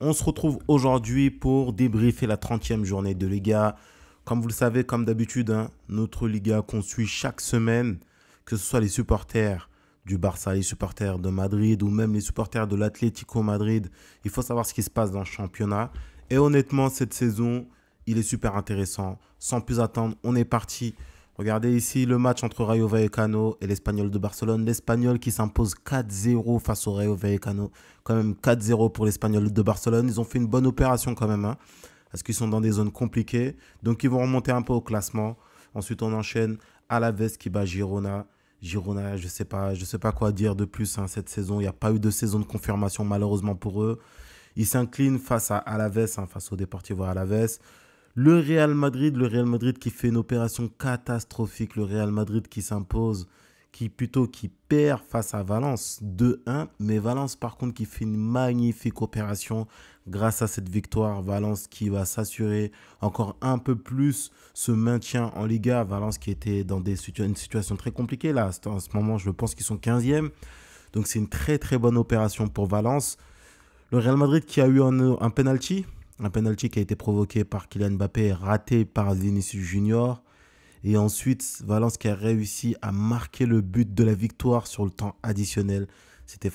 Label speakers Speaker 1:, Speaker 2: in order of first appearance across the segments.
Speaker 1: On se retrouve aujourd'hui pour débriefer la 30e journée de Liga. Comme vous le savez, comme d'habitude, notre Liga qu'on suit chaque semaine, que ce soit les supporters du Barça, les supporters de Madrid ou même les supporters de l'Atlético Madrid. Il faut savoir ce qui se passe dans le championnat. Et honnêtement, cette saison, il est super intéressant. Sans plus attendre, on est parti. Regardez ici le match entre Rayo Vallecano et l'Espagnol de Barcelone. L'Espagnol qui s'impose 4-0 face au Rayo Vallecano. Quand même 4-0 pour l'Espagnol de Barcelone. Ils ont fait une bonne opération quand même, parce qu'ils sont dans des zones compliquées. Donc ils vont remonter un peu au classement. Ensuite, on enchaîne Alavés qui bat Girona. Girona, je sais pas quoi dire de plus cette saison. Il n'y a pas eu de saison de confirmation malheureusement pour eux. Ils s'inclinent face à Alavés, face au Deportivo Alavés. Le Real Madrid qui fait une opération catastrophique. Le Real Madrid qui s'impose, qui perd face à Valence 2-1. Mais Valence par contre qui fait une magnifique opération grâce à cette victoire. Valence qui va s'assurer encore un peu plus ce maintien en Liga. Valence qui était dans une situation très compliquée là. En ce moment, je pense qu'ils sont 15e. Donc c'est une très très bonne opération pour Valence. Le Real Madrid qui a eu un penalty. Un penalty qui a été provoqué par Kylian Mbappé, raté par Vinicius Junior. Et ensuite, Valence qui a réussi à marquer le but de la victoire sur le temps additionnel. C'était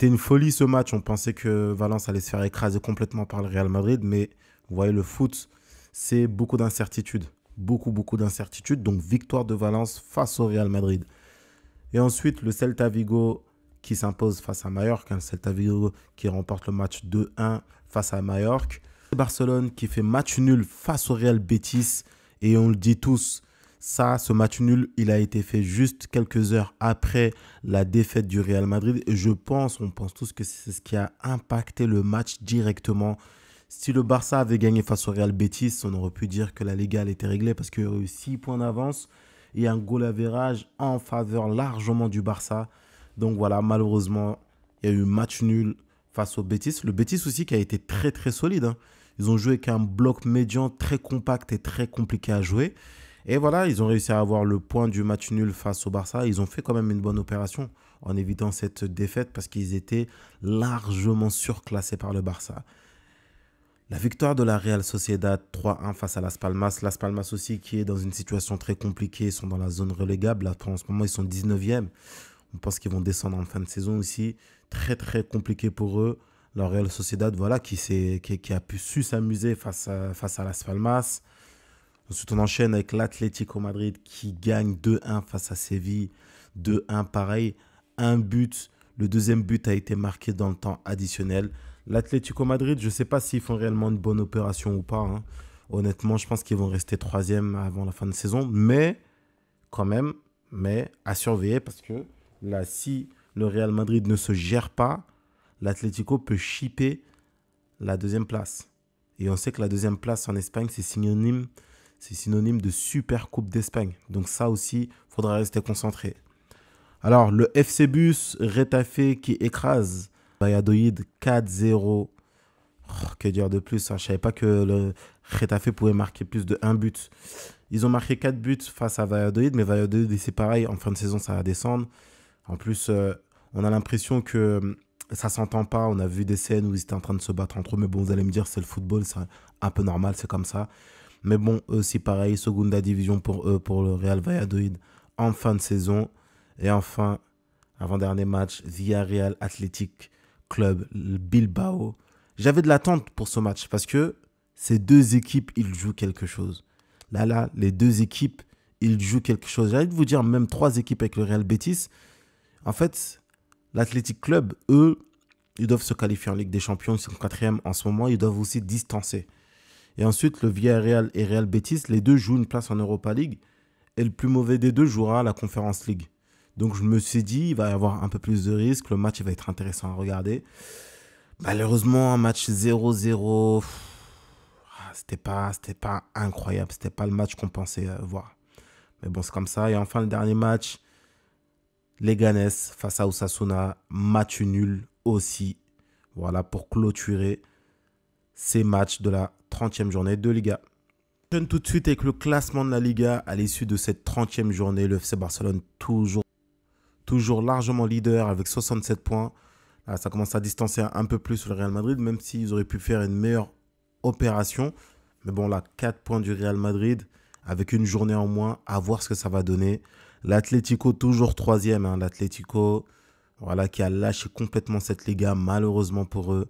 Speaker 1: une folie ce match. On pensait que Valence allait se faire écraser complètement par le Real Madrid. Mais vous voyez, le foot, c'est beaucoup d'incertitudes. Beaucoup d'incertitudes. Donc, victoire de Valence face au Real Madrid. Et ensuite, le Celta Vigo qui s'impose face à Majorque. Le Celta Vigo qui remporte le match 2-1 face à Majorque. Barcelone qui fait match nul face au Real Betis. Et on le dit tous, ce match nul, il a été fait juste quelques heures après la défaite du Real Madrid. Et on pense tous que c'est ce qui a impacté le match directement. Si le Barça avait gagné face au Real Betis, on aurait pu dire que la Liga était réglée parce qu'il y a eu 6 points d'avance et un goal average en faveur largement du Barça. Donc voilà, malheureusement, il y a eu match nul face au Betis. Le Betis aussi qui a été très très solide. Ils ont joué avec un bloc médian très compact et très compliqué à jouer. Et voilà, ils ont réussi à avoir le point du match nul face au Barça. Ils ont fait quand même une bonne opération en évitant cette défaite parce qu'ils étaient largement surclassés par le Barça. La victoire de la Real Sociedad 3-1 face à Las Palmas. Las Palmas aussi qui est dans une situation très compliquée. Ils sont dans la zone relégable. En ce moment, ils sont 19e. On pense qu'ils vont descendre en fin de saison aussi. Très, très compliqué pour eux. La Real Sociedad, voilà, qui a su s'amuser face à Las Palmas. Ensuite, on enchaîne avec l'Atlético Madrid qui gagne 2-1 face à Séville. 2-1, pareil. Un but. Le deuxième but a été marqué dans le temps additionnel. L'Atlético Madrid, je ne sais pas s'ils font réellement une bonne opération ou pas. Honnêtement, je pense qu'ils vont rester 3e avant la fin de saison. Mais, quand même, à surveiller parce que là, si le Real Madrid ne se gère pas, l'Atlético peut chipper la deuxième place. Et on sait que la deuxième place en Espagne, c'est synonyme de Super Coupe d'Espagne. Donc ça aussi, il faudra rester concentré. Alors, le FC Bus Retafe qui écrase Valladolid 4-0. Oh, que dire de plus, Je ne savais pas que le Retafe pouvait marquer plus de 1 but. Ils ont marqué 4 buts face à Valladolid, mais Valladolid, c'est pareil. En fin de saison, ça va descendre. En plus, on a l'impression que ça s'entend pas. On a vu des scènes où ils étaient en train de se battre entre eux. Mais bon, vous allez me dire, c'est le football, c'est un peu normal, c'est comme ça. Mais bon, eux, c'est pareil. Segunda Division pour eux, pour le Real Valladolid en fin de saison. Et enfin, avant-dernier match, Villarreal Athletic Club Bilbao. J'avais de l'attente pour ce match parce que ces deux équipes, ils jouent quelque chose. Là, les deux équipes, ils jouent quelque chose. J'ai envie de vous dire, même 3 équipes avec le Real Betis. En fait, l'Athletic Club, eux, ils doivent se qualifier en Ligue des Champions. Ils sont 4e en ce moment. Ils doivent aussi distancer. Et ensuite, le Villarreal et Real Betis, les deux jouent une place en Europa League. Et le plus mauvais des deux jouera la Conference League. Donc, je me suis dit, il va y avoir un peu plus de risques. Le match, il va être intéressant à regarder. Malheureusement, un match 0-0, c'était pas incroyable. C'était pas le match qu'on pensait voir. Mais bon, c'est comme ça. Et enfin, le dernier match, Leganés face à Osasuna, match nul aussi. Voilà, pour clôturer ces matchs de la 30e journée de Liga. On enchaîne tout de suite avec le classement de la Liga à l'issue de cette 30e journée. Le FC Barcelone toujours largement leader avec 67 points. Là, ça commence à distancer un peu plus le Real Madrid, même s'ils auraient pu faire une meilleure opération. Mais bon, là, 4 points du Real Madrid, avec une journée en moins, à voir ce que ça va donner. L'Atlético, toujours troisième. Hein, l'Atlético, voilà, qui a lâché complètement cette Liga, malheureusement pour eux.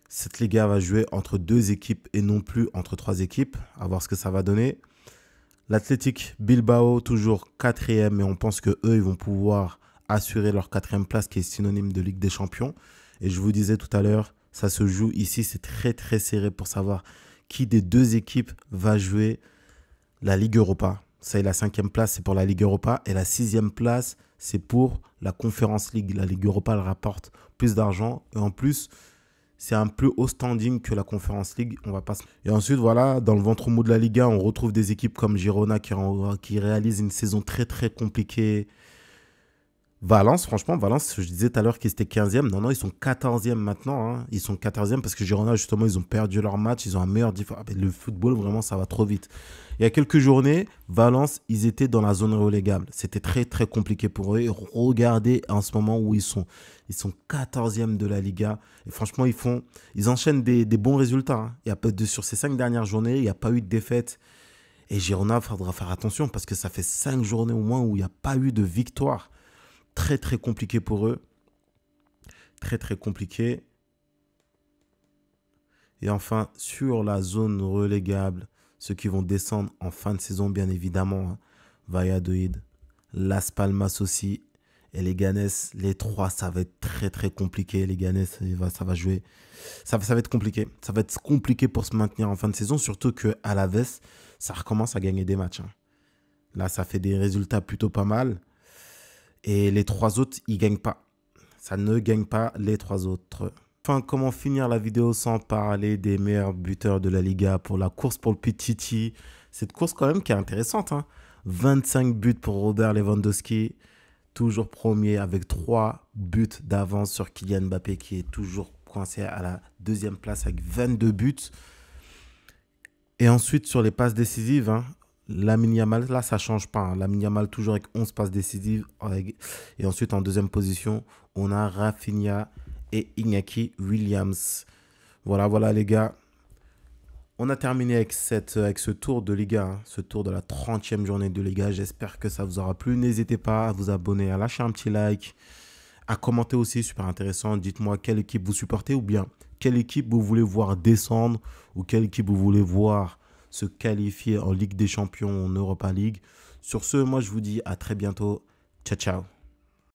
Speaker 1: Cette Liga va jouer entre 2 équipes et non plus entre 3 équipes. À voir ce que ça va donner. L'Athletic Bilbao, toujours quatrième, mais on pense qu'eux, ils vont pouvoir assurer leur 4e place, qui est synonyme de Ligue des Champions. Et je vous disais tout à l'heure, ça se joue ici, c'est très très serré pour savoir qui des 2 équipes va jouer la Ligue Europa. Ça, la 5e place, c'est pour la Ligue Europa. Et la 6e place, c'est pour la Conference League. La Ligue Europa, elle rapporte plus d'argent. Et en plus, c'est un plus haut standing que la Conference League. On va pas... Et ensuite, voilà, dans le ventre mou de la Liga, on retrouve des équipes comme Girona qui réalisent une saison très très compliquée. Valence, franchement, Valence, je disais tout à l'heure qu'ils étaient 15e. Non, ils sont 14e maintenant. Hein. Ils sont 14e parce que Girona, justement, ils ont perdu leur match. Ils ont un meilleur différence. Le football, vraiment, ça va trop vite. Il y a quelques journées, Valence, ils étaient dans la zone relégable. C'était très, très compliqué pour eux. Et regardez en ce moment où ils sont. Ils sont 14e de la Liga. Et franchement, ils enchaînent des bons résultats. Hein. Il y a pas sur ces 5 dernières journées, il n'y a pas eu de défaite. Et Girona, il faudra faire attention parce que ça fait 5 journées au moins où il n'y a pas eu de victoire. Très, très compliqué pour eux. Très, très compliqué. Et enfin, sur la zone relégable, ceux qui vont descendre en fin de saison, bien évidemment, hein, Valladolid, Las Palmas aussi, et les Ganes, les 3, ça va être très, très compliqué. Les Ganes, ça va jouer. Ça va être compliqué. Ça va être compliqué pour se maintenir en fin de saison, surtout qu'à Alaves, ça recommence à gagner des matchs. Hein. Là, ça fait des résultats plutôt pas mal. Et les 3 autres, ils ne gagnent pas. Ça ne gagne pas les 3 autres. Enfin, comment finir la vidéo sans parler des meilleurs buteurs de la Liga pour la course pour le Pichichi. Cette course quand même qui est intéressante. Hein. 25 buts pour Robert Lewandowski. Toujours premier avec 3 buts d'avance sur Kylian Mbappé qui est toujours coincé à la 2e place avec 22 buts. Et ensuite, sur les passes décisives, hein, Lamine Yamal, là, ça ne change pas. Hein. Lamine Yamal, toujours avec 11 passes décisives. Et ensuite, en 2e position, on a Rafinha et Iñaki Williams. Voilà, les gars. On a terminé avec ce tour de Liga, hein, ce tour de la 30e journée de Liga. J'espère que ça vous aura plu. N'hésitez pas à vous abonner, à lâcher un petit like, à commenter aussi, super intéressant. Dites-moi quelle équipe vous supportez ou bien quelle équipe vous voulez voir descendre ou quelle équipe vous voulez voir se qualifier en Ligue des Champions, en Europa League. Sur ce, moi, je vous dis à très bientôt. Ciao, ciao.